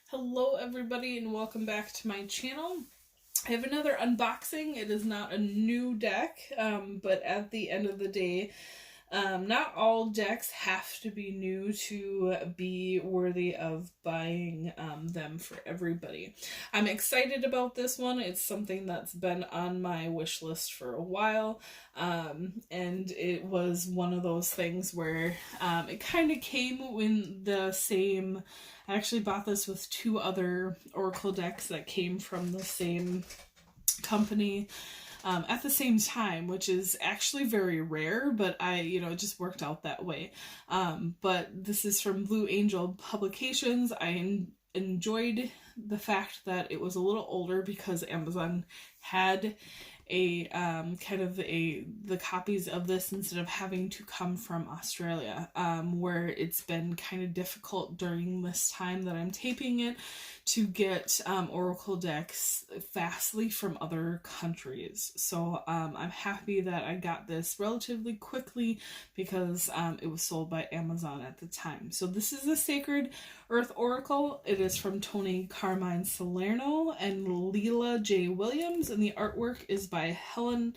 Hello everybody and welcome back to my channel. I have another unboxing. It is not a new deck, but at the end of the day, not all decks have to be new to be worthy of buying them for everybody. I'm excited about this one. It's something that's been on my wish list for a while, and it was one of those things where it kind of came in the same. I actually bought this with two other Oracle decks that came from the same company at the same time, which is actually very rare, but it just worked out that way. But this is from Blue Angel Publications. I enjoyed the fact that it was a little older because Amazon had the copies of this instead of having to come from Australia, where it's been kind of difficult during this time that I'm taping it to get Oracle decks fastly from other countries. So I'm happy that I got this relatively quickly because it was sold by Amazon at the time. So this is the Sacred Earth Oracle. It is from Tony Carmine Salerno and Leela J. Williams, and the artwork is by Helena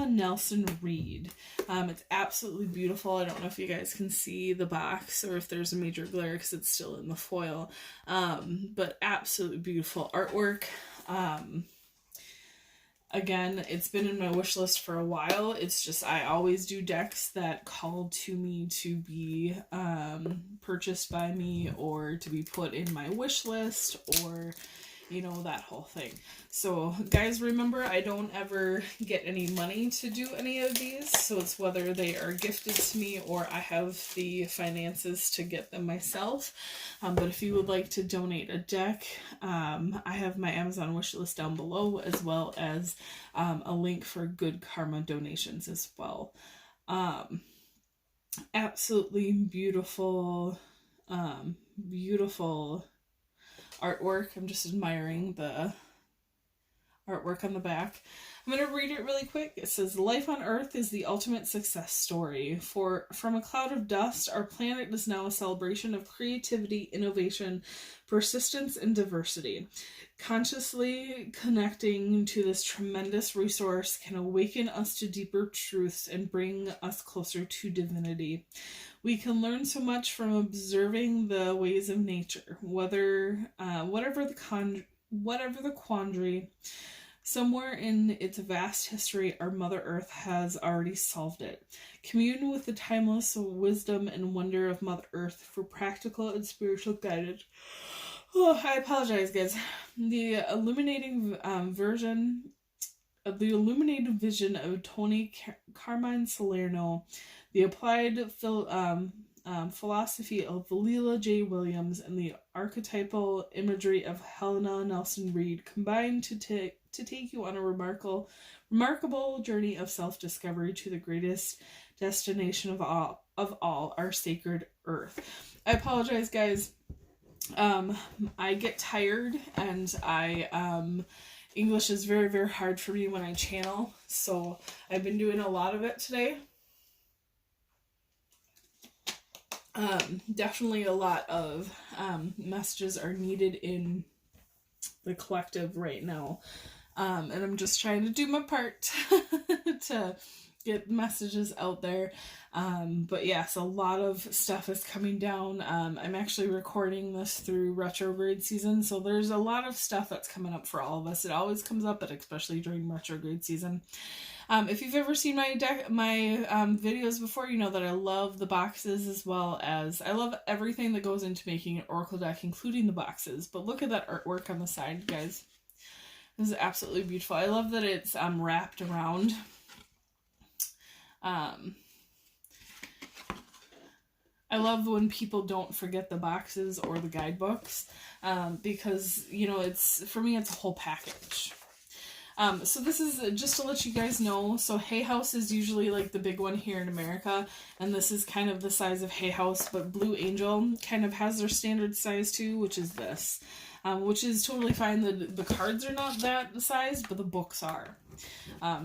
Nelson Reed. It's absolutely beautiful. I don't know if you guys can see the box or if there's a major glare because it's still in the foil, but absolutely beautiful artwork. Again, it's been in my wish list for a while. It's just I always do decks that call to me to be purchased by me or to be put in my wish list, or that whole thing. So guys, remember, I don't ever get any money to do any of these, so it's whether they are gifted to me or I have the finances to get them myself. But if you would like to donate a deck, I have my Amazon wish list down below, as well as a link for Good Karma donations as well. Absolutely beautiful, beautiful artwork. I'm just admiring the artwork on the back. I'm going to read it really quick. It says, "Life on Earth is the ultimate success story. From a cloud of dust, our planet is now a celebration of creativity, innovation, persistence, and diversity. Consciously connecting to this tremendous resource can awaken us to deeper truths and bring us closer to divinity. We can learn so much from observing the ways of nature, whatever the quandary. Somewhere in its vast history, our Mother Earth has already solved it. Commune with the timeless wisdom and wonder of Mother Earth for practical and spiritual guidance." Oh, I apologize, guys. The illuminating vision of Tony Carmine Salerno, the applied philosophy of Leela J. Williams, and the archetypal imagery of Helena Nelson Reed combined to take you on a remarkable journey of self-discovery to the greatest destination of all, our sacred Earth. I apologize, guys. I get tired, and English is very, very hard for me when I channel, so I've been doing a lot of it today. Definitely a lot of messages are needed in the collective right now, and I'm just trying to do my part to get messages out there. But yes, a lot of stuff is coming down. I'm actually recording this through retrograde season, so there's a lot of stuff that's coming up for all of us. It always comes up, but especially during retrograde season. If you've ever seen my videos before, you know that I love the boxes, as well as I love everything that goes into making an Oracle deck, including the boxes. But look at that artwork on the side, guys. This is absolutely beautiful. I love that it's wrapped around. I love when people don't forget the boxes or the guidebooks, because, it's, for me, it's a whole package. So this is just to let you guys know. So Hay House is usually like the big one here in America, and this is kind of the size of Hay House, but Blue Angel kind of has their standard size too, which is this. which is totally fine. The cards are not that size, but the books are.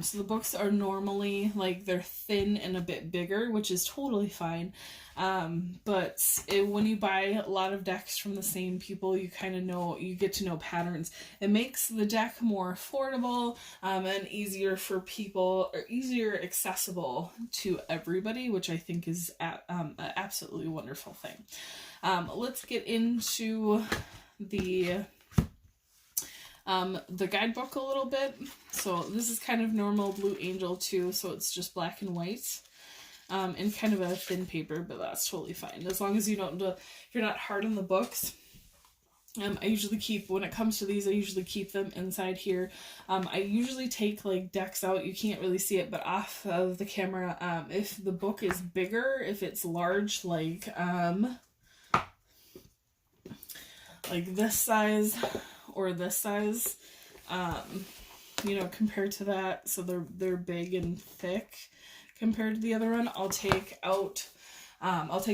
So the books are normally, like, they're thin and a bit bigger, which is totally fine. But when you buy a lot of decks from the same people, you kind of know, you get to know patterns. It makes the deck more affordable, and easier for people, or easier accessible to everybody, which I think is an absolutely wonderful thing. Let's get into the guidebook a little bit. So this is kind of normal Blue Angel too, so it's just black and white, and kind of a thin paper, but that's totally fine as long as you don't if you're not hard on the books. I usually keep, when it comes to these, I usually keep them inside here. I usually take, like, decks out. You can't really see it, but off of the camera, if the book is bigger, if it's large, like this size or this size, you know, compared to that, so they're big and thick compared to the other one, I'll take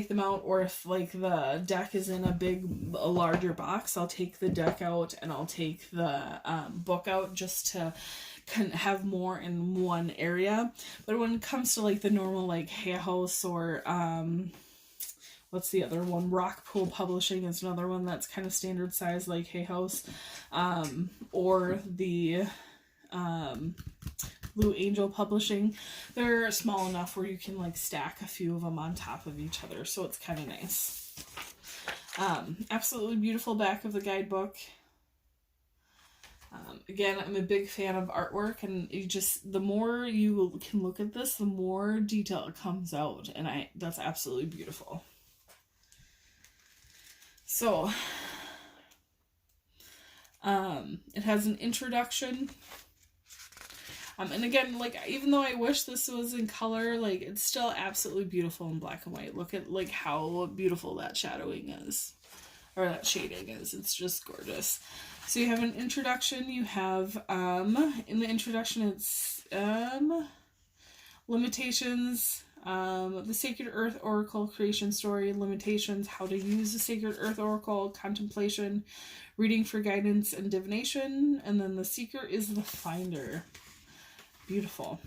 them out. Or if, like, the deck is in a larger box, I'll take the deck out and I'll take the book out just to have more in one area. But when it comes to, like, the normal, like, Hay House or what's the other one? Rockpool Publishing is another one that's kind of standard size, like Hay House, or the Blue Angel Publishing. They're small enough where you can, like, stack a few of them on top of each other, so it's kind of nice. Absolutely beautiful back of the guidebook. Again, I'm a big fan of artwork, and the more you can look at this, the more detail it comes out, and that's absolutely beautiful. So, it has an introduction. And again, like, even though I wish this was in color, like, it's still absolutely beautiful in black and white. Look at, like, how beautiful that shadowing is, or that shading is. It's just gorgeous. So you have an introduction. You have, in the introduction, it's, limitations, the Sacred Earth Oracle creation story, limitations, how to use the Sacred Earth Oracle, contemplation, reading for guidance and divination, and then the seeker is the finder. Beautiful.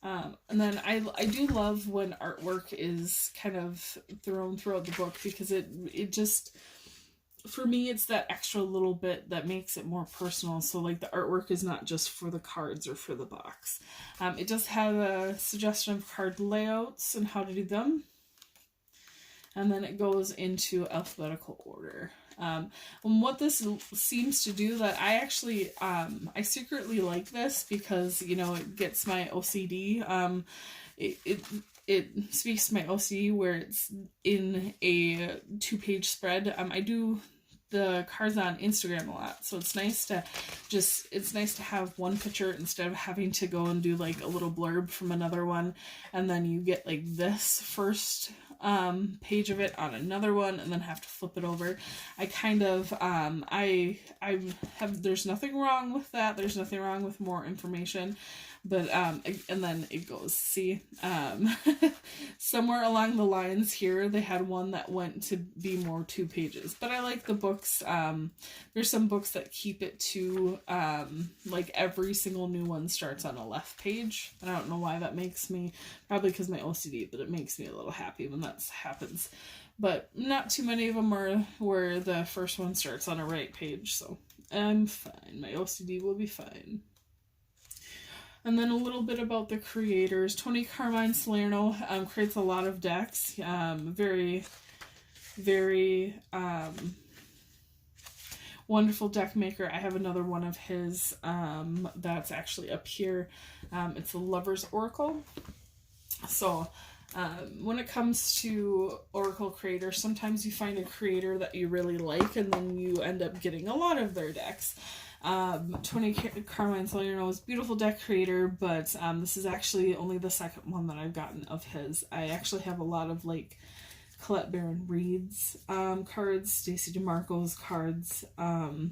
And then I do love when artwork is kind of thrown throughout the book, because it just, for me, it's that extra little bit that makes it more personal. So, like, the artwork is not just for the cards or for the box. It does have a suggestion of card layouts and how to do them. And then it goes into alphabetical order. And what this seems to do, that I actually, I secretly like this because, you know, it gets my OCD. It speaks to my OCD where it's in a 2-page spread. I do the cards on Instagram a lot, so it's nice to have one picture instead of having to go and do, like, a little blurb from another one, and then you get, like, this first page of it on another one and then have to flip it over. I kind of I have, there's nothing wrong with that, there's nothing wrong with more information, but and then it goes, see, somewhere along the lines here they had one that went to be more 2 pages, but I like the books. There's some books that keep it to like every single new one starts on a left page, and I don't know why that makes me, probably because my OCD, but it makes me a little happy when that happens. But not too many of them are where the first one starts on a right page, so I'm fine. My OCD will be fine. And then a little bit about the creators. Tony Carmine Salerno creates a lot of decks. Very, very wonderful deck maker. I have another one of his that's actually up here. It's the Lover's Oracle. So when it comes to Oracle creators, sometimes you find a creator that you really like and then you end up getting a lot of their decks. Tony Carmine Salerno is a beautiful deck creator, but this is actually only the second one that I've gotten of his. I actually have a lot of, like, Colette Baron Reed's cards, Stacey DeMarco's cards, and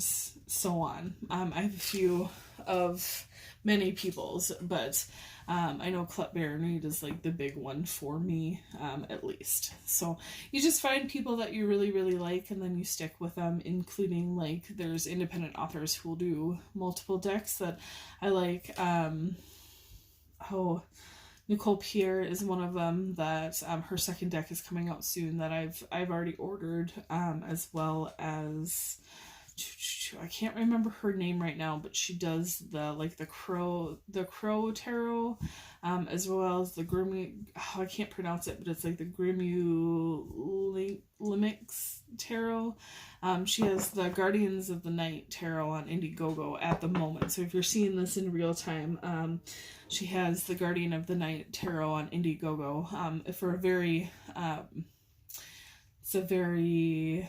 so on. I have a few of many people's, but I know Club Baronade is like the big one for me, at least. So you just find people that you really, really like, and then you stick with them, including like there's independent authors who will do multiple decks that I like. Nicole Pierre is one of them that her second deck is coming out soon that I've already ordered, as well as I can't remember her name right now, but she does the crow tarot, as well as the Grimu. Oh, I can't pronounce it, but it's like the Grimu Limix tarot. She has the Guardians of the Night tarot on Indiegogo at the moment. So if you're seeing this in real time, she has the Guardian of the Night tarot on Indiegogo. For a very, it's a very,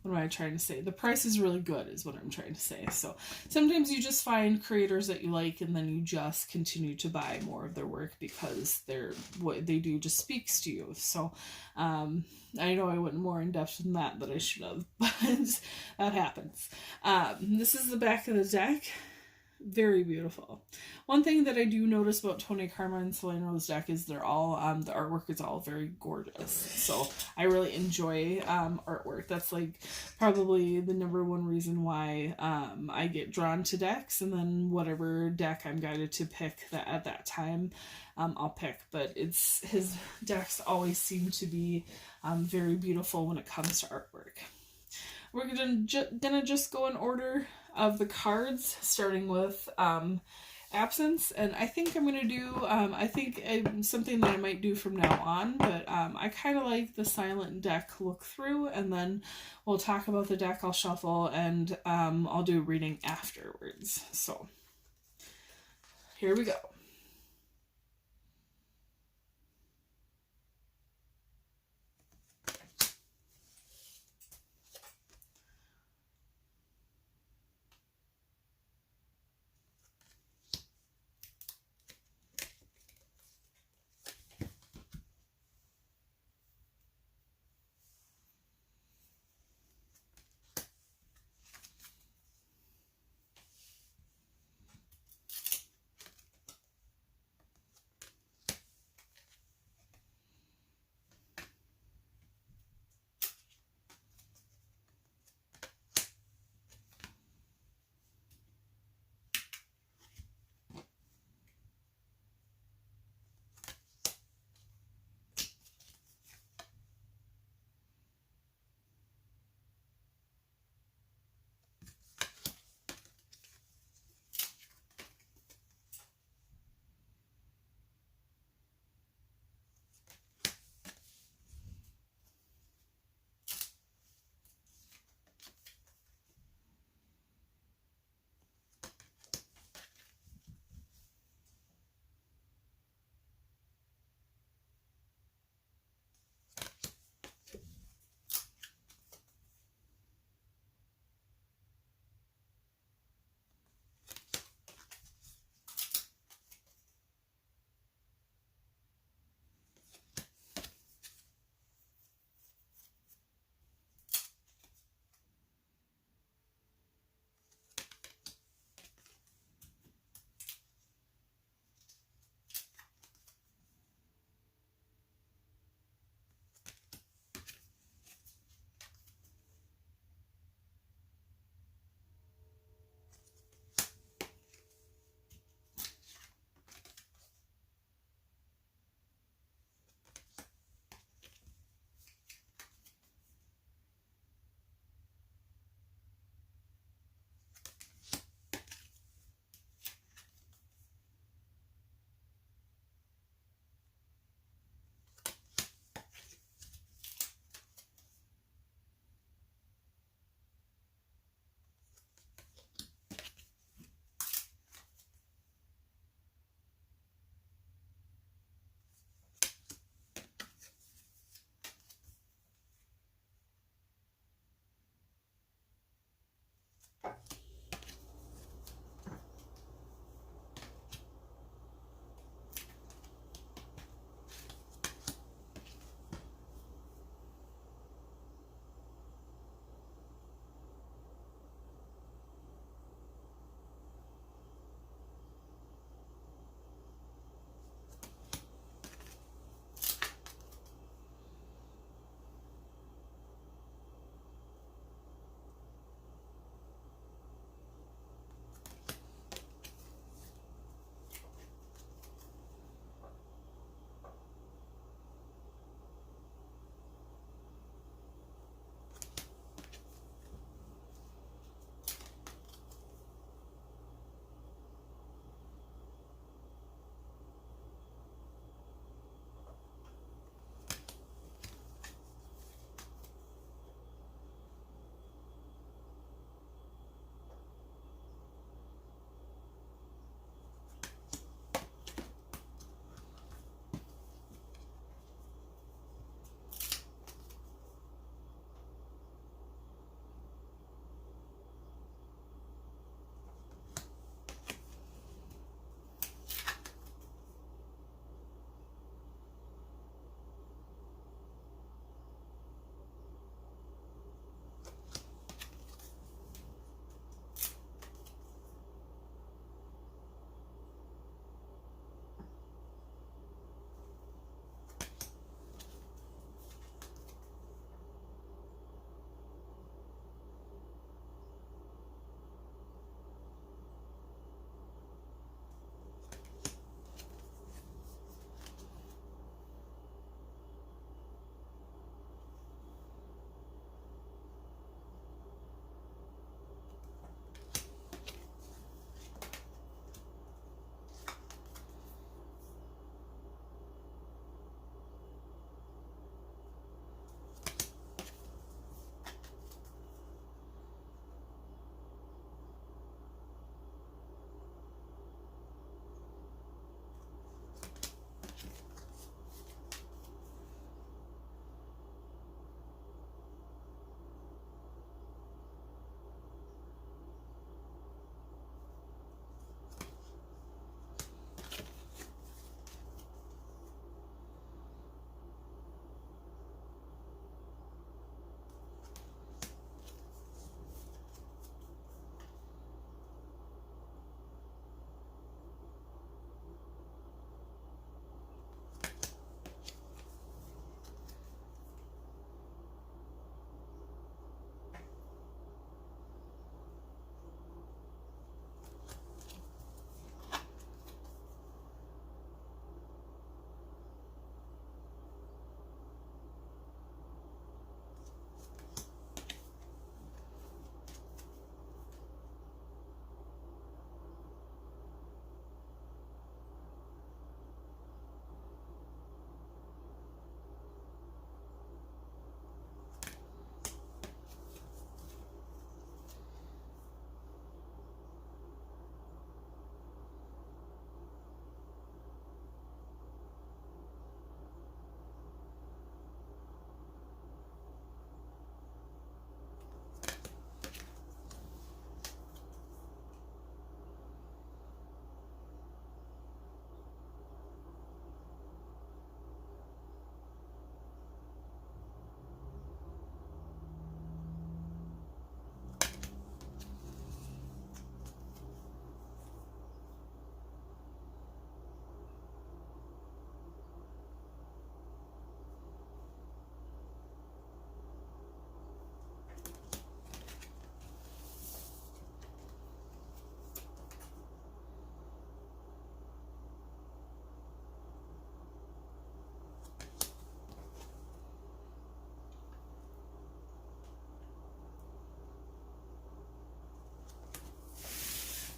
what am I trying to say? The price is really good is what I'm trying to say. So sometimes you just find creators that you like, and then you just continue to buy more of their work because what they do just speaks to you. So I know I went more in depth than that, but I should have, but that happens. This is the back of the deck. Very beautiful. One thing that I do notice about Tony Karma and Selene Rose deck is they're all, the artwork is all very gorgeous. So I really enjoy artwork. That's like probably the number one reason why I get drawn to decks, and then whatever deck I'm guided to pick at that time, I'll pick. But his decks always seem to be very beautiful when it comes to artwork. We're gonna just go in order of the cards, starting with Absence, and I think I'm gonna do something that I might do from now on, but I kind of like the silent deck look through, and then we'll talk about the deck I'll shuffle, and I'll do a reading afterwards. So here we go.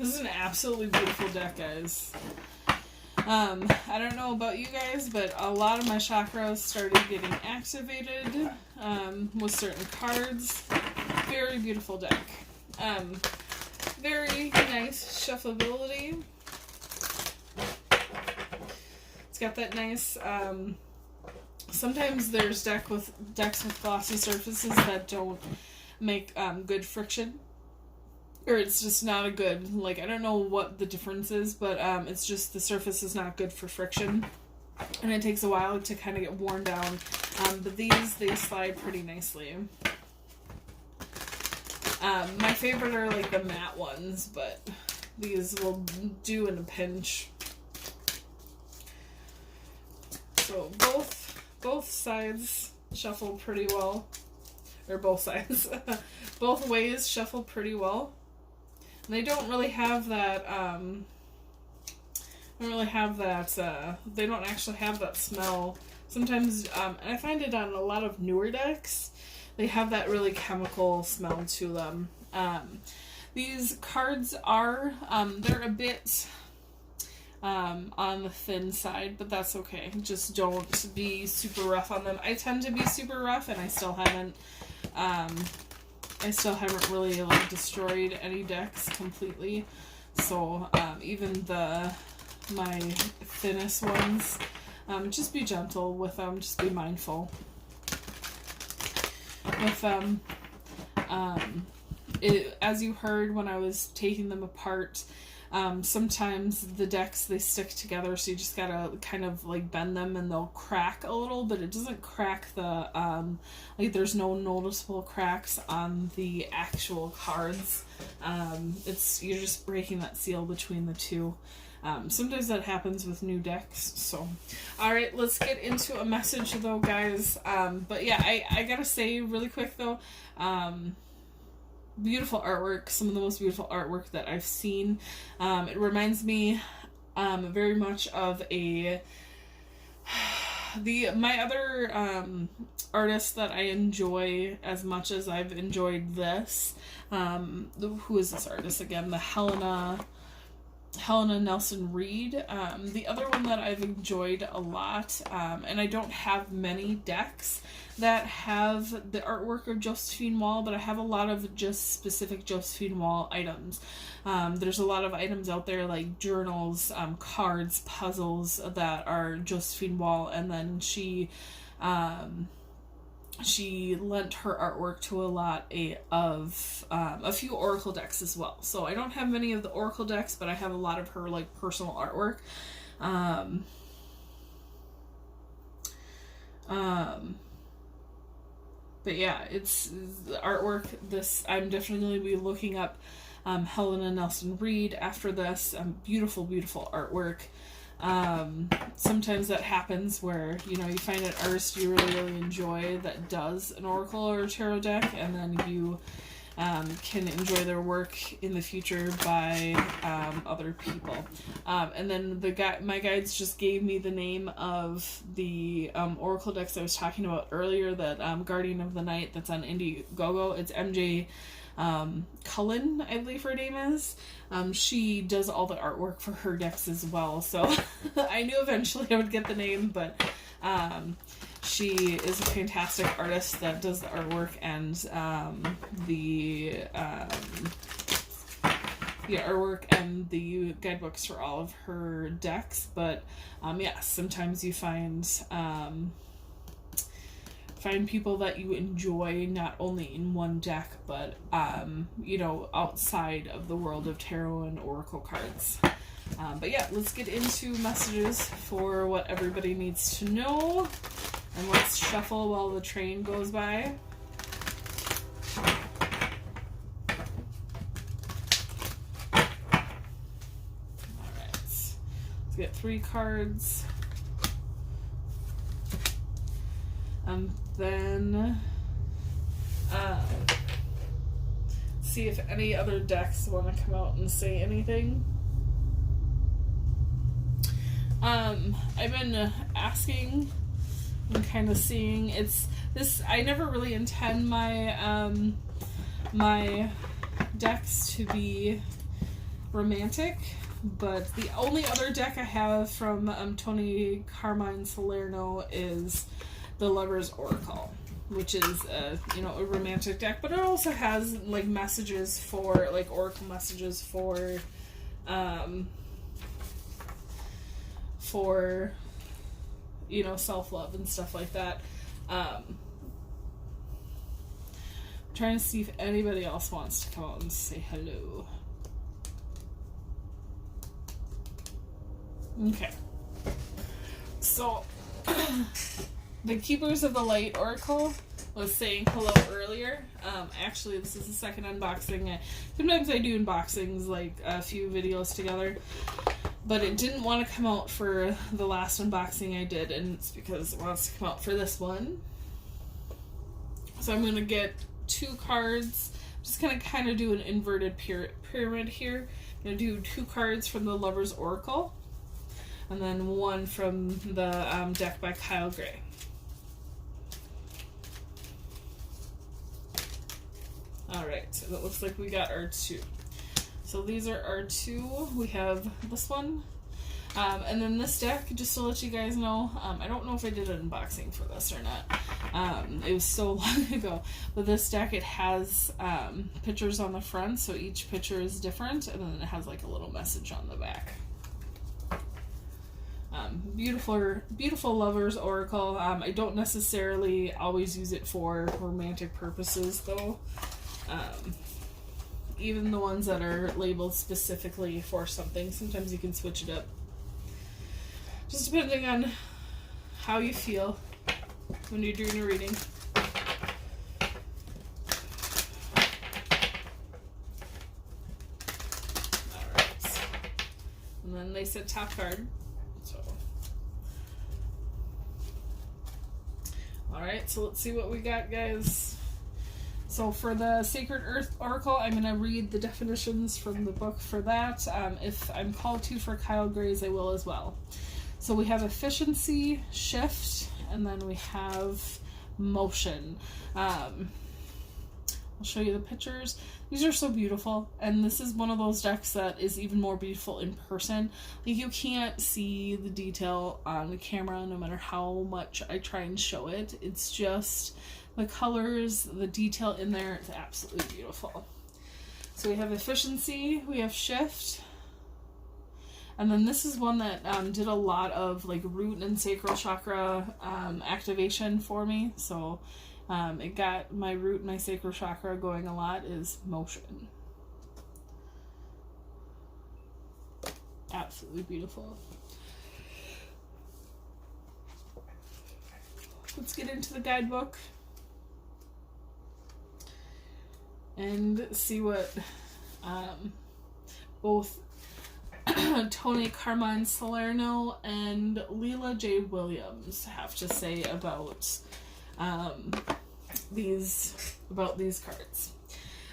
This is an absolutely beautiful deck, guys. I don't know about you guys, but a lot of my chakras started getting activated with certain cards. Very beautiful deck. Very nice shuffleability. It's got that nice, sometimes there's decks with glossy surfaces that don't make good friction. Or it's just not a good, like, I don't know what the difference is, but it's just the surface is not good for friction. And it takes a while to kind of get worn down. But these, they slide pretty nicely. My favorite are, like, the matte ones, but these will do in a pinch. So both sides shuffle pretty well. Or both sides. Both ways shuffle pretty well. They don't really have that, they don't actually have that smell. Sometimes, and I find it on a lot of newer decks, they have that really chemical smell to them. These cards are, they're a bit, on the thin side, but that's okay. Just don't be super rough on them. I tend to be super rough, and I still haven't really, like, destroyed any decks completely. So, even my thinnest ones, just be gentle with them, just be mindful with them. As you heard when I was taking them apart, sometimes the decks, they stick together, so you just gotta kind of, like, bend them and they'll crack a little, but it doesn't crack the, like, there's no noticeable cracks on the actual cards. You're just breaking that seal between the two. Sometimes that happens with new decks, so. Alright, let's get into a message, though, guys. But yeah, I gotta say really quick, though, beautiful artwork, some of the most beautiful artwork that I've seen. It reminds me very much of my other artist that I enjoy as much as I've enjoyed this. Who is this artist again? The Helena Nelson Reed. The other one that I've enjoyed a lot, and I don't have many decks that have the artwork of Josephine Wall, but I have a lot of just specific Josephine Wall items. There's a lot of items out there like journals, cards, puzzles that are Josephine Wall, and then she lent her artwork to a lot of a few Oracle decks as well. So I don't have many of the Oracle decks, but I have a lot of her, like, personal artwork. But yeah, it's the artwork. I'm definitely going to be looking up Helena Nelson Reed after this. Beautiful, beautiful artwork. Sometimes that happens where, you find an artist you really, really enjoy that does an Oracle or a Tarot deck, and then you can enjoy their work in the future by other people. And then my guides just gave me the name of the Oracle decks I was talking about earlier, that Guardian of the Night that's on Indiegogo. It's MJ Cullen, I believe her name is. She does all the artwork for her decks as well, so I knew eventually I would get the name, but she is a fantastic artist that does the artwork and the artwork and the guidebooks for all of her decks. But yeah, sometimes you find people that you enjoy not only in one deck, but outside of the world of tarot and oracle cards. But yeah, let's get into messages for what everybody needs to know, and let's shuffle while the train goes by. Alright, let's get 3 cards. Then see if any other decks want to come out and say anything. I've been asking and kind of seeing. I never really intend my my decks to be romantic, but the only other deck I have from Tony Carmine Salerno is the Lover's Oracle, which is a romantic deck, but it also has like messages for like oracle messages for self-love and stuff like that. I'm trying to see if anybody else wants to come out and say hello. Okay. So, the Keepers of the Light Oracle was saying hello earlier. Actually, this is the second unboxing. Sometimes I do unboxings, like a few videos together, but it didn't want to come out for the last unboxing I did, and it's because it wants to come out for this one. So I'm going to get 2 cards. I'm just going to kind of do an inverted pyramid here. I'm going to do 2 cards from the Lover's Oracle, and then 1 from the deck by Kyle Gray. Alright, so it looks like we got our 2. So these are our 2. We have this one. And then this deck, just to let you guys know, I don't know if I did an unboxing for this or not. It was so long ago. But this deck, it has pictures on the front, so each picture is different, and then it has like a little message on the back. Beautiful Lover's Oracle. I don't necessarily always use it for romantic purposes, though. Even the ones that are labeled specifically for something, sometimes you can switch it up. Just depending on how you feel when you're doing a reading. Alright. And then they said top card. Alright, so let's see what we got, guys. So for the Sacred Earth Oracle, I'm going to read the definitions from the book for that. If I'm called to for Kyle Gray's, I will as well. So we have efficiency, shift, and then we have motion. I'll show you the pictures. These are so beautiful, and this is one of those decks that is even more beautiful in person. Like, you can't see the detail on the camera no matter how much I try and show it. It's just the colors, the detail in there, it's absolutely beautiful. So we have efficiency, we have shift, and then this is one that did a lot of like root and sacral chakra activation for me. So it got my root and my sacral chakra going a lot, is motion. Absolutely beautiful. Let's get into the guidebook and see what both Tony Carmine Salerno and Leela J. Williams have to say about these cards.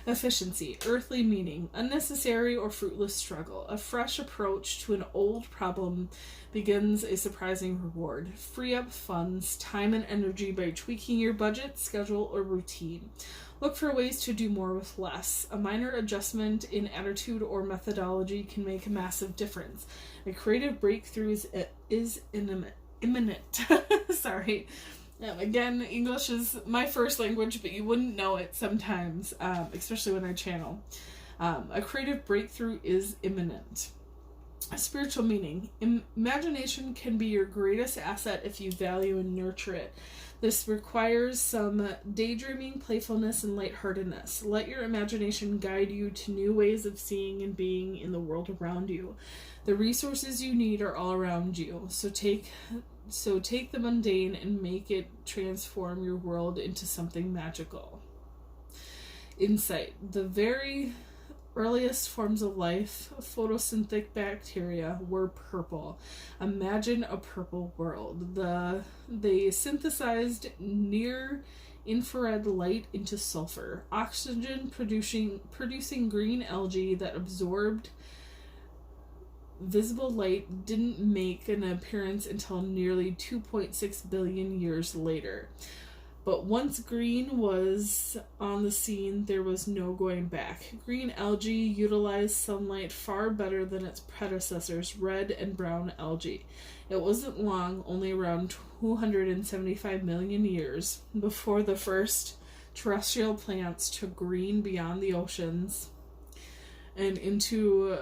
Efficiency, earthly meaning, unnecessary or fruitless struggle. A fresh approach to an old problem begins a surprising reward. Free up funds, time, and energy by tweaking your budget, schedule, or routine. Look for ways to do more with less. A minor adjustment in attitude or methodology can make a massive difference. A creative breakthrough is imminent. Sorry. Again, English is my first language, but you wouldn't know it sometimes, especially when I channel. A creative breakthrough is imminent. A spiritual meaning. Imagination can be your greatest asset if you value and nurture it. This requires some daydreaming, playfulness, and lightheartedness. Let your imagination guide you to new ways of seeing and being in the world around you. The resources you need are all around you, so take the mundane and make it transform your world into something magical. Insight. The very earliest forms of life, photosynthetic bacteria, were purple. Imagine a purple world. They synthesized near infrared light into sulfur, oxygen producing green algae that absorbed visible light didn't make an appearance until nearly 2.6 billion years later. But once green was on the scene, there was no going back. Green algae utilized sunlight far better than its predecessors, red and brown algae. It wasn't long, only around 275 million years, before the first terrestrial plants took green beyond the oceans and into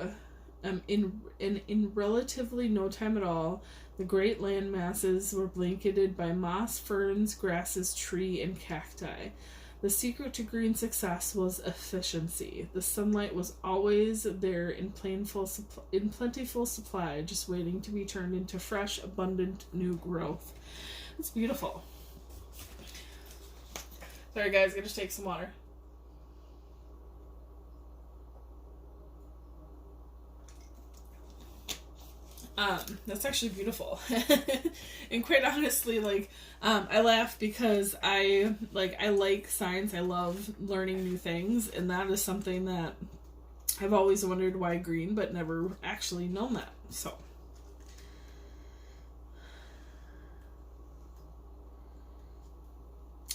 in relatively no time at all. The great land masses were blanketed by moss, ferns, grasses, tree, and cacti. The secret to green success was efficiency. The sunlight was always there in plentiful supply, just waiting to be turned into fresh, abundant new growth. It's beautiful. Sorry guys, gotta take some water. That's actually beautiful. And quite honestly, like, I laugh because I like science. I love learning new things, and that is something that I've always wondered why green, but never actually known that. So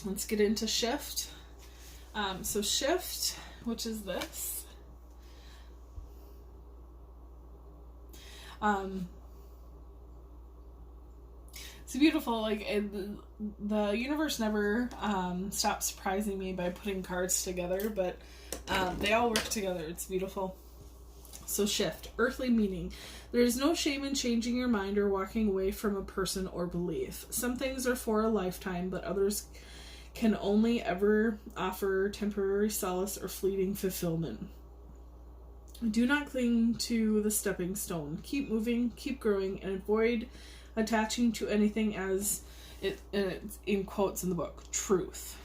let's get into shift. So shift, which is this. It's beautiful. Like the universe never stops surprising me by putting cards together, but they all work together. It's beautiful. So shift, earthly meaning. There is no shame in changing your mind or walking away from a person or belief. Some things are for a lifetime, but others can only ever offer temporary solace or fleeting fulfillment. Do not cling to the stepping stone. Keep moving, keep growing, and avoid attaching to anything as it's in quotes in the book, truth.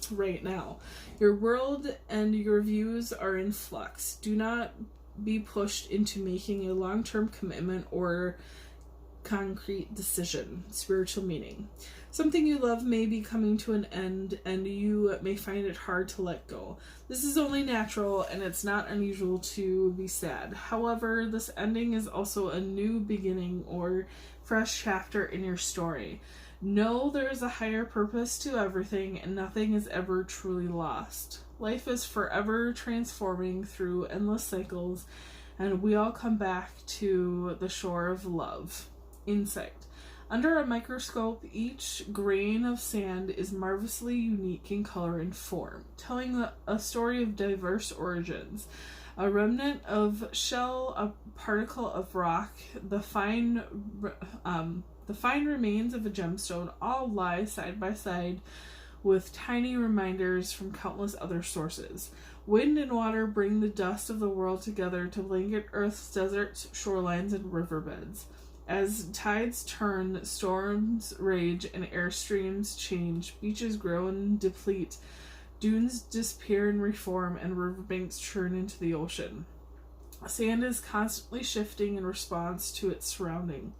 Right now, your world and your views are in flux. Do not be pushed into making a long-term commitment or concrete decision. Spiritual meaning. Something you love may be coming to an end, and you may find it hard to let go. This is only natural, and it's not unusual to be sad. However, this ending is also a new beginning or fresh chapter in your story. Know there is a higher purpose to everything, and nothing is ever truly lost. Life is forever transforming through endless cycles, and we all come back to the shore of love. Insight. Under a microscope, each grain of sand is marvelously unique in color and form, telling a story of diverse origins. A remnant of shell, a particle of rock, the fine remains of a gemstone all lie side by side with tiny reminders from countless other sources. Wind and water bring the dust of the world together to blanket Earth's deserts, shorelines, and riverbeds. As tides turn, storms rage, and air streams change, beaches grow and deplete, dunes disappear and reform, and riverbanks churn into the ocean. Sand is constantly shifting in response to its surroundings.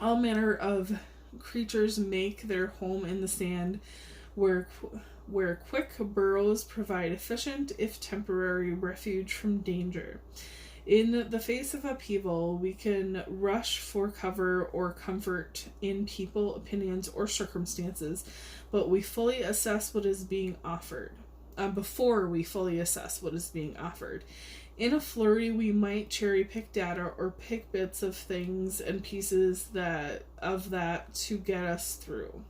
All manner of creatures make their home in the sand, where quick burrows provide efficient, if temporary, refuge from danger. In the face of upheaval, we can rush for cover or comfort in people, opinions, or circumstances, but we fully assess what is being offered. Before we fully assess what is being offered. In a flurry, we might cherry pick data or pick bits of things and pieces that to get us through.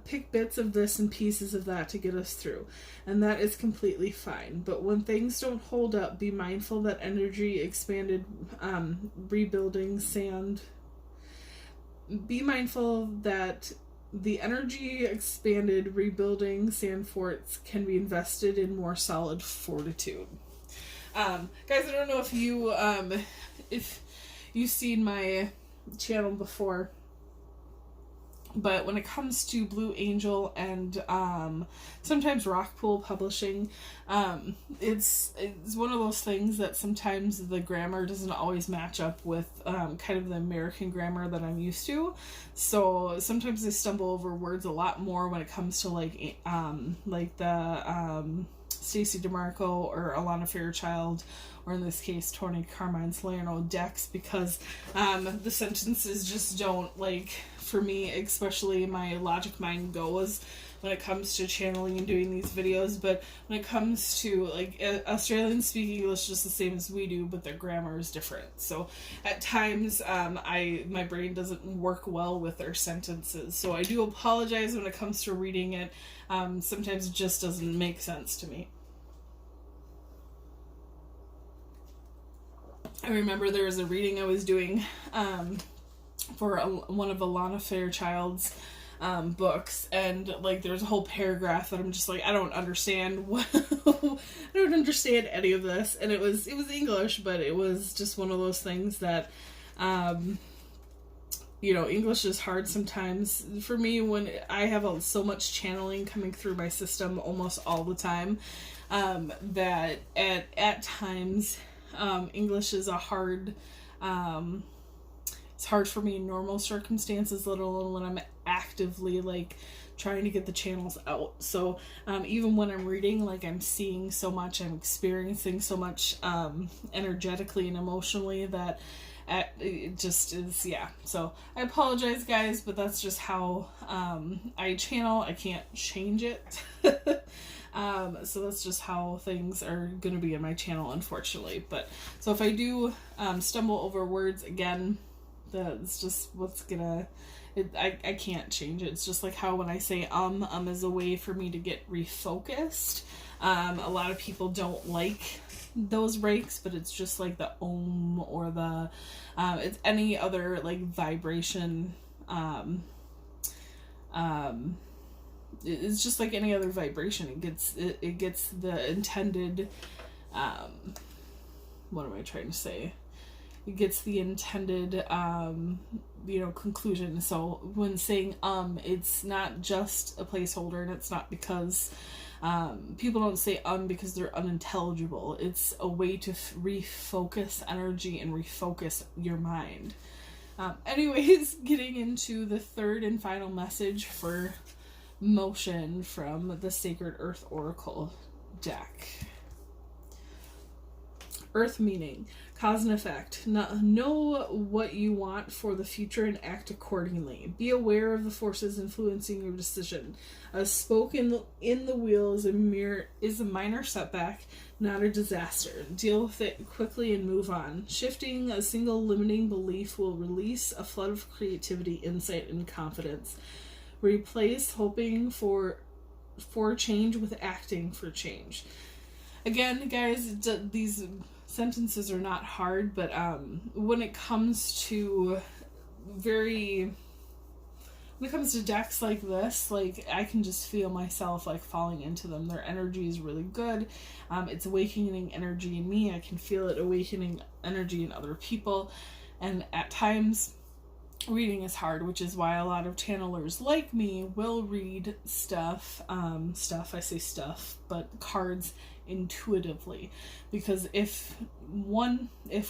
Pick bits of this and pieces of that to get us through, and that is completely fine. But when things don't hold up, be mindful that energy expanded, rebuilding sand. Be mindful that the energy expanded, rebuilding sand forts can be invested in more solid fortitude. Guys, I don't know if you've seen my channel before, but when it comes to Blue Angel and sometimes Rockpool Publishing, it's one of those things that sometimes the grammar doesn't always match up with kind of the American grammar that I'm used to. So sometimes I stumble over words a lot more when it comes to like the Stacey DeMarco or Alana Fairchild or in this case, Tony Carmine's Lerno decks, because the sentences just don't, like, for me, especially my logic mind goes when it comes to channeling and doing these videos, but when it comes to, like, Australians speak English just the same as we do, but their grammar is different. So at times, my brain doesn't work well with their sentences. So I do apologize when it comes to reading it. Sometimes it just doesn't make sense to me. I remember there was a reading I was doing for one of Alana Fairchild's books, and like there's a whole paragraph that I'm just like, I don't understand what I don't understand any of this, and it was English, but it was just one of those things that you know, English is hard sometimes for me when I have so much channeling coming through my system almost all the time, that at times English is a hard it's hard for me in normal circumstances, let alone when I'm actively like trying to get the channels out. So even when I'm reading, like, I'm seeing so much, I'm experiencing so much energetically and emotionally that it just is, yeah. So I apologize, guys, but that's just how I channel. I can't change it. So that's just how things are going to be in my channel, unfortunately. But so if I do stumble over words again, that's just what's gonna, I can't change it. It's just like how when I say is a way for me to get refocused. A lot of people don't like those breaks, but it's just like the or the it's any other like vibration. It's just like any other vibration. It gets the intended what am I trying to say? It gets the intended conclusion. So when saying it's not just a placeholder, and it's not because people don't say because they're unintelligible. It's a way to refocus energy and refocus your mind. Anyways, getting into the third and final message for motion from the Sacred Earth Oracle deck. Earth meaning, cause and effect. Know what you want for the future and act accordingly. Be aware of the forces influencing your decision. A spoke in the wheel is a minor setback, not a disaster. Deal with it quickly and move on. Shifting a single limiting belief will release a flood of creativity, insight, and confidence. Replace hoping for change with acting for change. Again, guys, these sentences are not hard, but when it comes to decks like this, like, I can just feel myself like falling into them. Their energy is really good. It's awakening energy in me. I can feel it awakening energy in other people, and at times reading is hard, which is why a lot of channelers like me will read cards intuitively, because if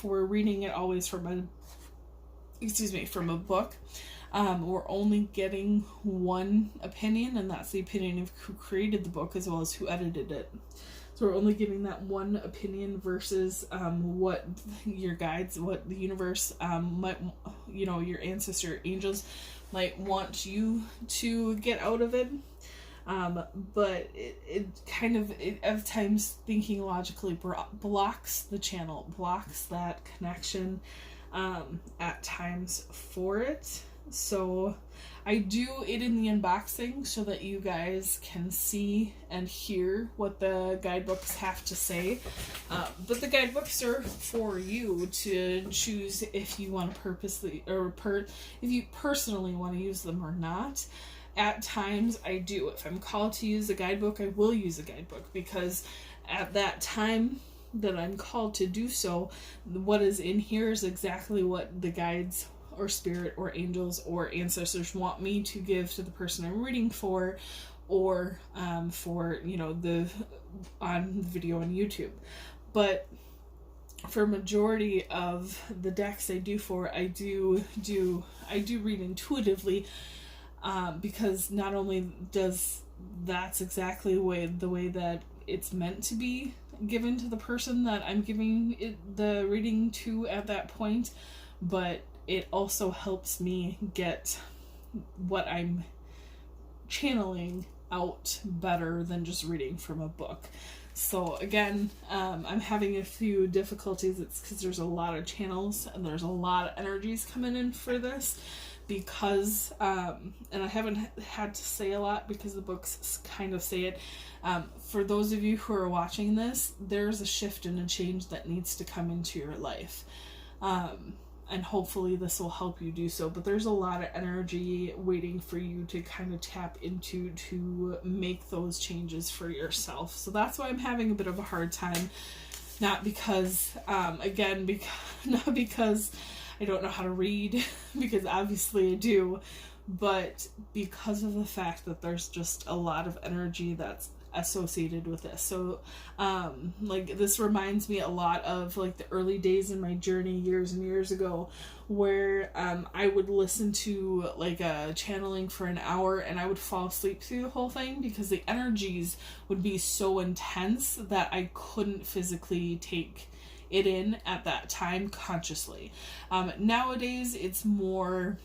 we're reading it always from a book, we're only getting one opinion, and that's the opinion of who created the book as well as who edited it. So we're only getting that one opinion versus what your guides, what the universe might, your ancestor angels might want you to get out of it. But it kind of, at times, thinking logically blocks the channel, blocks that connection at times for it. So I do it in the unboxing so that you guys can see and hear what the guidebooks have to say. But the guidebooks are for you to choose if you want to if you personally want to use them or not. At times I do. If I'm called to use a guidebook, I will use a guidebook, because at that time that I'm called to do so, what is in here is exactly what the guides or spirit or angels or ancestors want me to give to the person I'm reading for, or for on the video on YouTube. But for majority of the decks I do read intuitively, because not only does that's exactly the way that it's meant to be given to the person that I'm giving it, the reading to at that point, but it also helps me get what I'm channeling out better than just reading from a book. So again, I'm having a few difficulties. It's because there's a lot of channels and there's a lot of energies coming in for this, because and I haven't had to say a lot because the books kind of say it. For those of you who are watching this, there's a shift and a change that needs to come into your life. And hopefully this will help you do so. But there's a lot of energy waiting for you to kind of tap into to make those changes for yourself. So that's why I'm having a bit of a hard time. Not because, not because I don't know how to read, because obviously I do, but because of the fact that there's just a lot of energy that's associated with this. So like this reminds me a lot of like the early days in my journey years and years ago, where I would listen to like a channeling for an hour and I would fall asleep through the whole thing because the energies would be so intense that I couldn't physically take it in at that time consciously. Nowadays it's more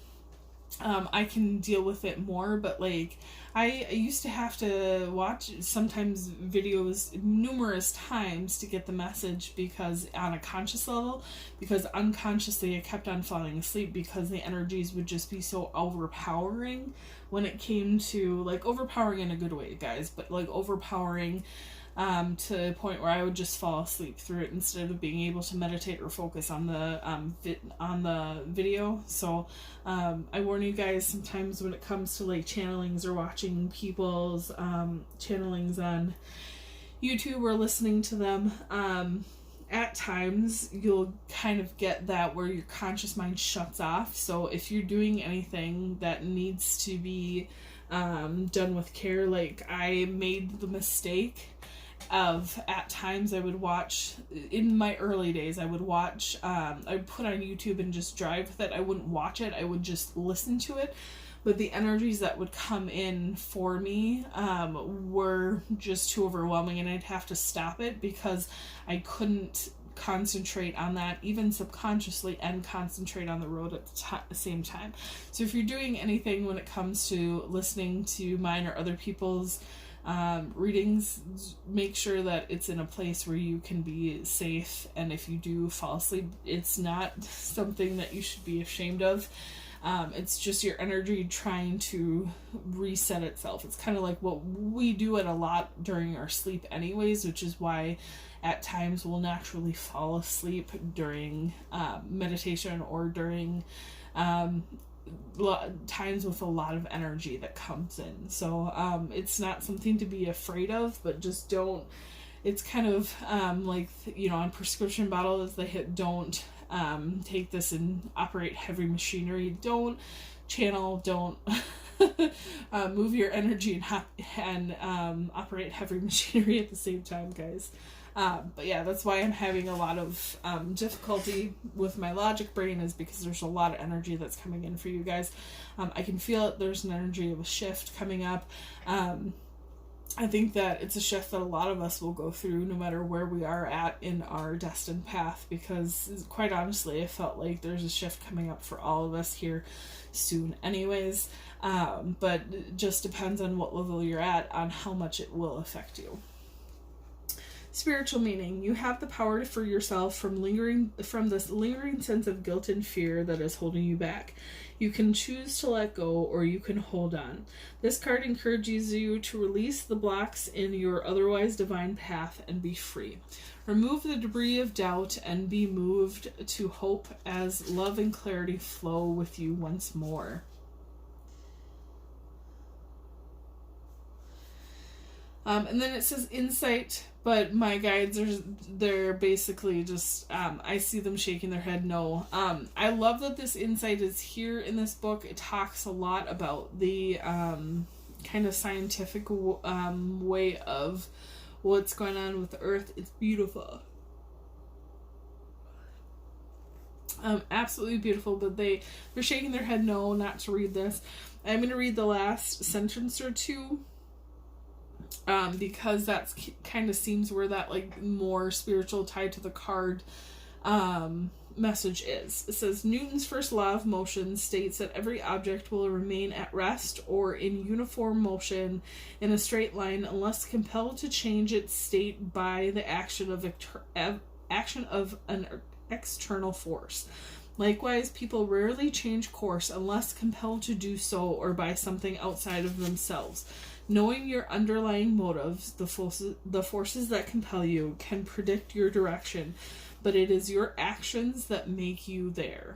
I can deal with it more, but like I used to have to watch sometimes videos numerous times to get the message, because on a conscious level, because unconsciously I kept on falling asleep because the energies would just be so overpowering when it came to, like, overpowering in a good way, guys, but like overpowering to a point where I would just fall asleep through it instead of being able to meditate or focus on the video. So I warn you guys, sometimes when it comes to like channelings or watching people's channelings on YouTube or listening to them, at times you'll kind of get that where your conscious mind shuts off. So if you're doing anything that needs to be done with care, like I made the mistake of, at times I would watch, in my early days, I would watch, I would put on YouTube and just drive with it. I wouldn't watch it, I would just listen to it. But the energies that would come in for me were just too overwhelming, and I'd have to stop it because I couldn't concentrate on that, even subconsciously, and concentrate on the road at the same time. So if you're doing anything when it comes to listening to mine or other people's readings, make sure that it's in a place where you can be safe, and if you do fall asleep, it's not something that you should be ashamed of. It's just your energy trying to reset itself. It's kind of like what we do it a lot during our sleep anyways, which is why at times we'll naturally fall asleep during meditation or during times with a lot of energy that comes in. So it's not something to be afraid of, but just don't, it's kind of like, you know, on prescription bottles they hit don't take this and operate heavy machinery. Don't channel, don't move your energy and operate heavy machinery at the same time, guys. But yeah, that's why I'm having a lot of difficulty with my logic brain, is because there's a lot of energy that's coming in for you guys. I can feel it. There's an energy of a shift coming up. I think that it's a shift that a lot of us will go through no matter where we are at in our destined path, because quite honestly, I felt like there's a shift coming up for all of us here soon anyways. But it just depends on what level you're at on how much it will affect you. Spiritual meaning. You have the power to free yourself from this lingering sense of guilt and fear that is holding you back. You can choose to let go, or you can hold on. This card encourages you to release the blocks in your otherwise divine path and be free. Remove the debris of doubt and be moved to hope as love and clarity flow with you once more. And then it says insight, but my guides they're basically just, I see them shaking their head no. I love that this insight is here in this book. It talks a lot about the kind of scientific way of what's going on with the earth. It's beautiful. Absolutely beautiful, but they're shaking their head no, not to read this. I'm going to read the last sentence or two. because that's kind of seems where that like more spiritual tie to the card message is. It says Newton's first law of motion states that every object will remain at rest or in uniform motion in a straight line unless compelled to change its state by the action of an external force. Likewise, people rarely change course unless compelled to do so or by something outside of themselves. Knowing your underlying motives, the forces that compel you, can predict your direction, but it is your actions that make you there.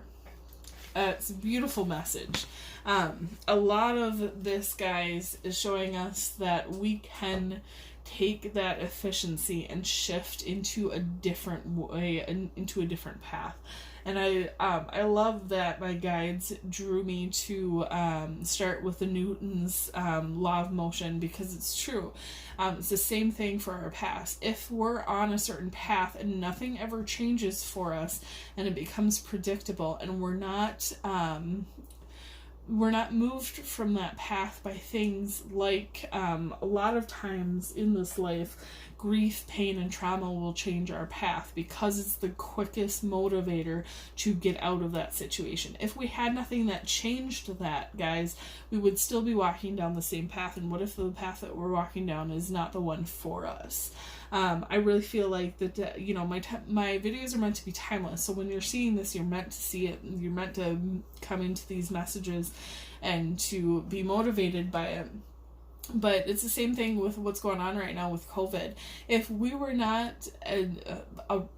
It's a beautiful message. A lot of this, guys, is showing us that we can take that efficiency and shift into a different way and into a different path. And I love that my guides drew me to start with the Newton's law of motion, because it's true. It's the same thing for our past. If we're on a certain path and nothing ever changes for us and it becomes predictable and we're not moved from that path by things like a lot of times in this life, grief, pain, and trauma will change our path because it's the quickest motivator to get out of that situation. If we had nothing that changed that, guys, we would still be walking down the same path. And what if the path that we're walking down is not the one for us? I really feel like that, my videos are meant to be timeless. So when you're seeing this, you're meant to see it. You're meant to come into these messages and to be motivated by it. But it's the same thing with what's going on right now with COVID. If we were not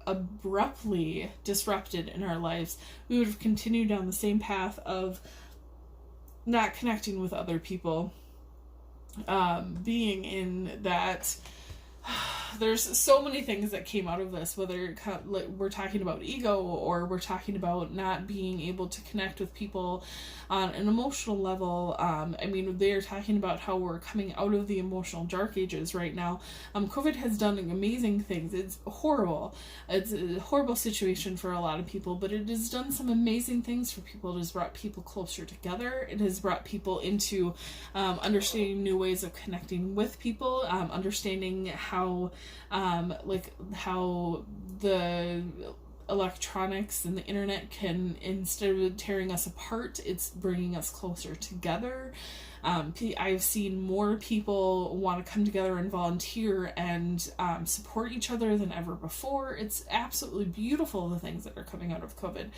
abruptly disrupted in our lives, we would have continued down the same path of not connecting with other people, being in that. There's so many things that came out of this, whether we're talking about ego or we're talking about not being able to connect with people on an emotional level. They're talking about how we're coming out of the emotional dark ages right now. COVID has done amazing things. It's horrible. It's a horrible situation for a lot of people, but it has done some amazing things for people. It has brought people closer together. It has brought people into understanding new ways of connecting with people, understanding how the electronics and the internet can, instead of tearing us apart, it's bringing us closer together. I've seen more people want to come together and volunteer and support each other than ever before. It's absolutely beautiful, the things that are coming out of COVID.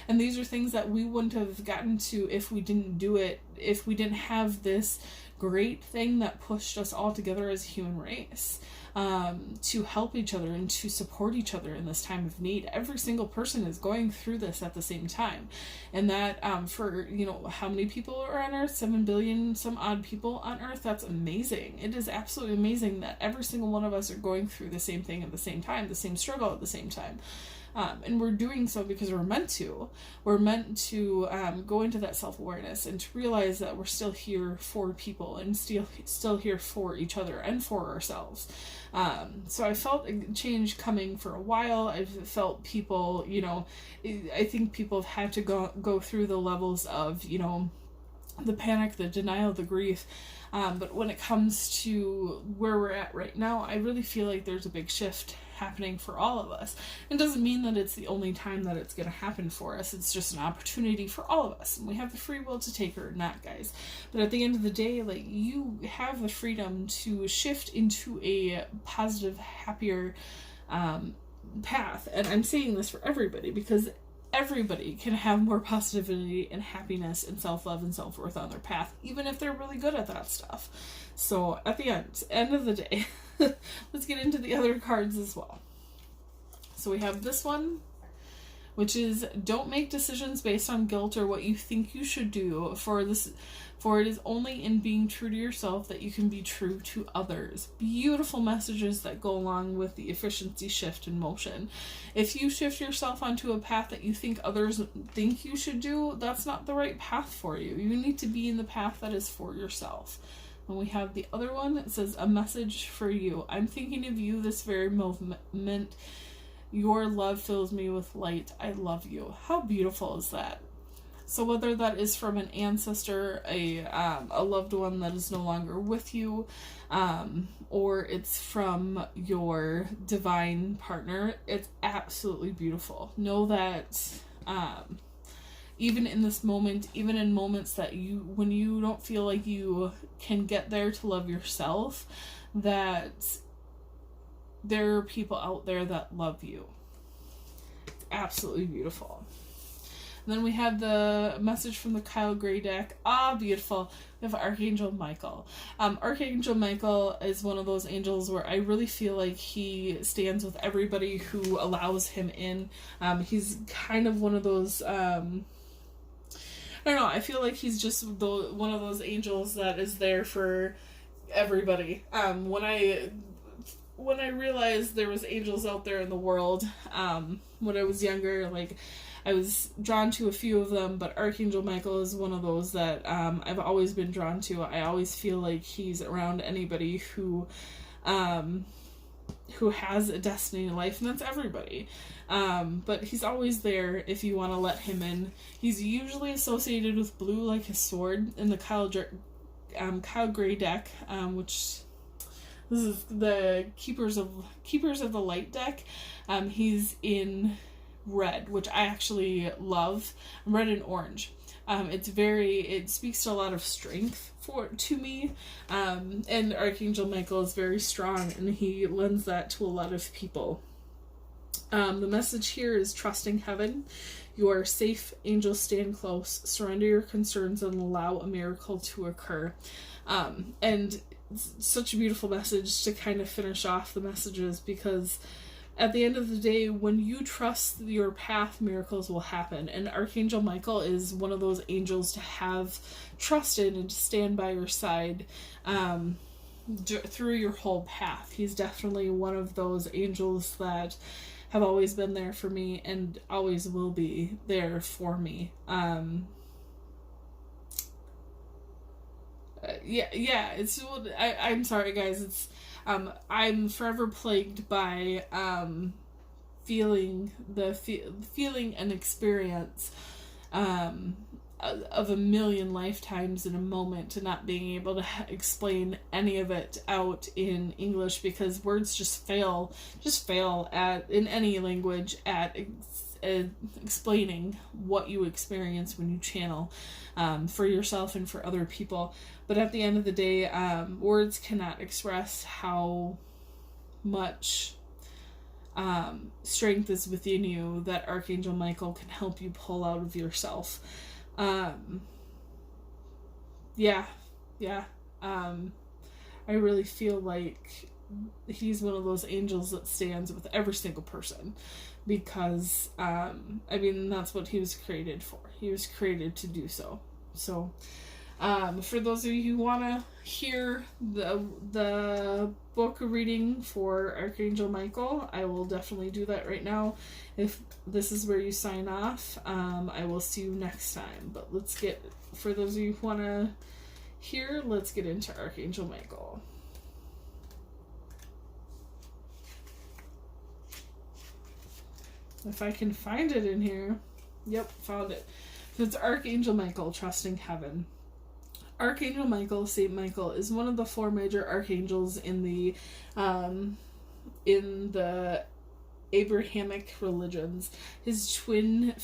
And these are things that we wouldn't have gotten to if we didn't do it, if we didn't have this great thing that pushed us all together as a human race. To help each other and to support each other in this time of need. Every single person is going through this at the same time. And that, for, how many people are on Earth? 7 billion, some odd people on Earth. That's amazing. It is absolutely amazing that every single one of us are going through the same thing at the same time, the same struggle at the same time. And we're doing so because we're meant to. We're meant to go into that self-awareness and to realize that we're still here for people and still here for each other and for ourselves. So I felt a change coming for a while. I've felt people, I think people have had to go through the levels of, the panic, the denial, the grief. But when it comes to where we're at right now, I really feel like there's a big shift happening for all of us. It doesn't mean that it's the only time that it's going to happen for us. It's just an opportunity for all of us. And we have the free will to take it or not, guys. But at the end of the day, you have the freedom to shift into a positive, happier path. And I'm saying this for everybody because everybody can have more positivity and happiness and self-love and self-worth on their path, even if they're really good at that stuff. So at the end of the day, let's get into the other cards as well. So we have this one, which is don't make decisions based on guilt or what you think you should do, for it is only in being true to yourself that you can be true to others. Beautiful messages that go along with the efficiency shift in motion. If you shift yourself onto a path that you think others think you should do, that's not the right path for you. You need to be in the path that is for yourself. And we have the other one. It says, a message for you. I'm thinking of you this very moment. Your love fills me with light. I love you. How beautiful is that? So whether that is from an ancestor, a loved one that is no longer with you, or it's from your divine partner, it's absolutely beautiful. Know that even in this moment, even in moments that when you don't feel like you can get there to love yourself, that there are people out there that love you. It's absolutely beautiful. And then we have the message from the Kyle Gray deck. Beautiful. We have Archangel Michael. Archangel Michael is one of those angels where I really feel like he stands with everybody who allows him in. He's kind of one of those... I don't know, I feel like he's just one of those angels that is there for everybody. When I realized there was angels out there in the world, when I was younger, like, I was drawn to a few of them, but Archangel Michael is one of those that I've always been drawn to. I always feel like he's around anybody who has a destiny in life, and that's everybody. But he's always there if you want to let him in. He's usually associated with blue, like his sword, in the Kyle Gray deck, which this is the Keepers of the Light deck. He's in red, which I actually love. Red and orange. It speaks to a lot of strength to me. And Archangel Michael is very strong, and he lends that to a lot of people. The message here is trusting heaven. You are safe. Angels stand close. Surrender your concerns and allow a miracle to occur. And it's such a beautiful message to kind of finish off the messages, because at the end of the day, when you trust your path, miracles will happen. And Archangel Michael is one of those angels to have trusted and to stand by your side through your whole path. He's definitely one of those angels that have always been there for me and always will be there for me. I'm sorry, guys. It's I'm forever plagued by feeling an experience of a million lifetimes in a moment, and not being able to explain any of it out in English, because words just fail in any language at explaining what you experience when you channel for yourself and for other people. But at the end of the day, words cannot express how much strength is within you that Archangel Michael can help you pull out of yourself. I really feel like he's one of those angels that stands with every single person, because that's what he was created for. He was created to do so. So for those of you who want to hear the book reading for Archangel Michael, I will definitely do that right now. If this is where you sign off, I will see you next time. But for those of you who want to hear, let's get into Archangel Michael. If I can find it in here. Yep, found it. So it's Archangel Michael, trusting heaven. Archangel Michael, Saint Michael, is one of the four major archangels in the Abrahamic religions. His twin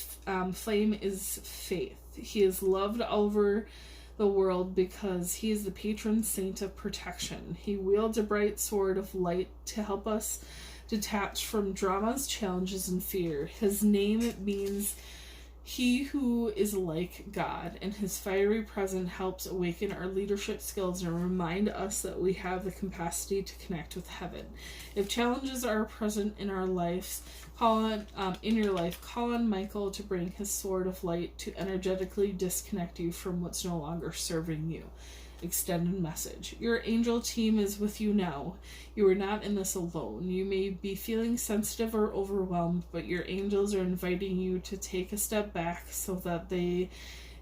flame is faith. He is loved all over the world because he is the patron saint of protection. He wields a bright sword of light to help us detach from dramas, challenges, and fear. His name means he who is like God, and his fiery presence helps awaken our leadership skills and remind us that we have the capacity to connect with heaven. If challenges are present in our lives, call on Michael to bring his sword of light to energetically disconnect you from what's no longer serving you. Extended message. Your angel team is with you now. You are not in this alone. You may be feeling sensitive or overwhelmed, but your angels are inviting you to take a step back so that they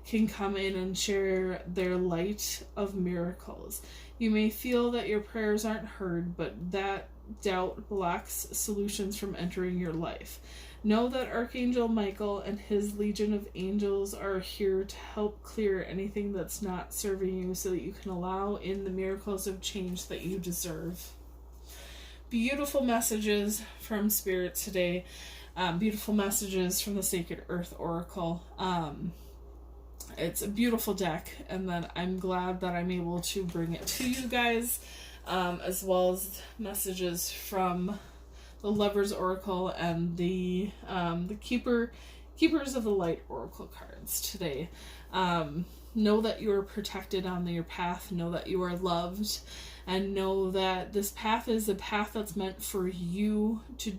can come in and share their light of miracles. You may feel that your prayers aren't heard, but that doubt blocks solutions from entering your life. Know that Archangel Michael and his legion of angels are here to help clear anything that's not serving you so that you can allow in the miracles of change that you deserve. Beautiful messages from Spirit today. Beautiful messages from the Sacred Earth Oracle. It's a beautiful deck, and then I'm glad that I'm able to bring it to you guys, as well as messages from the Lover's Oracle and the Keepers of the Light Oracle cards today. Know that you are protected on your path. Know that you are loved, and know that this path is a path that's meant for you to.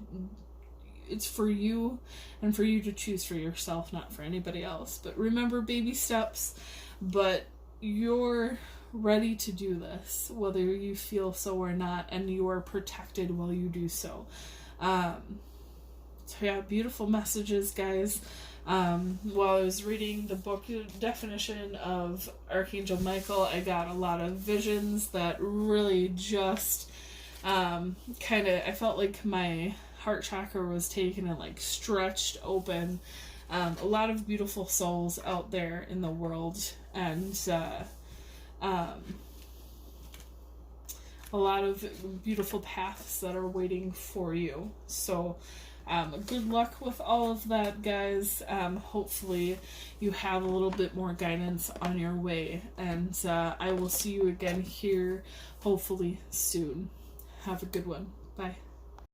It's for you and for you to choose for yourself, not for anybody else. But remember, baby steps. But you're ready to do this, whether you feel so or not, and you are protected while you do so. So yeah, beautiful messages, guys. While I was reading the book definition of Archangel Michael, I got a lot of visions that really just I felt like my heart chakra was taken and like stretched open. A lot of beautiful souls out there in the world, and a lot of beautiful paths that are waiting for you. So good luck with all of that, guys. Hopefully you have a little bit more guidance on your way, and I will see you again here hopefully soon. Have a good one. Bye.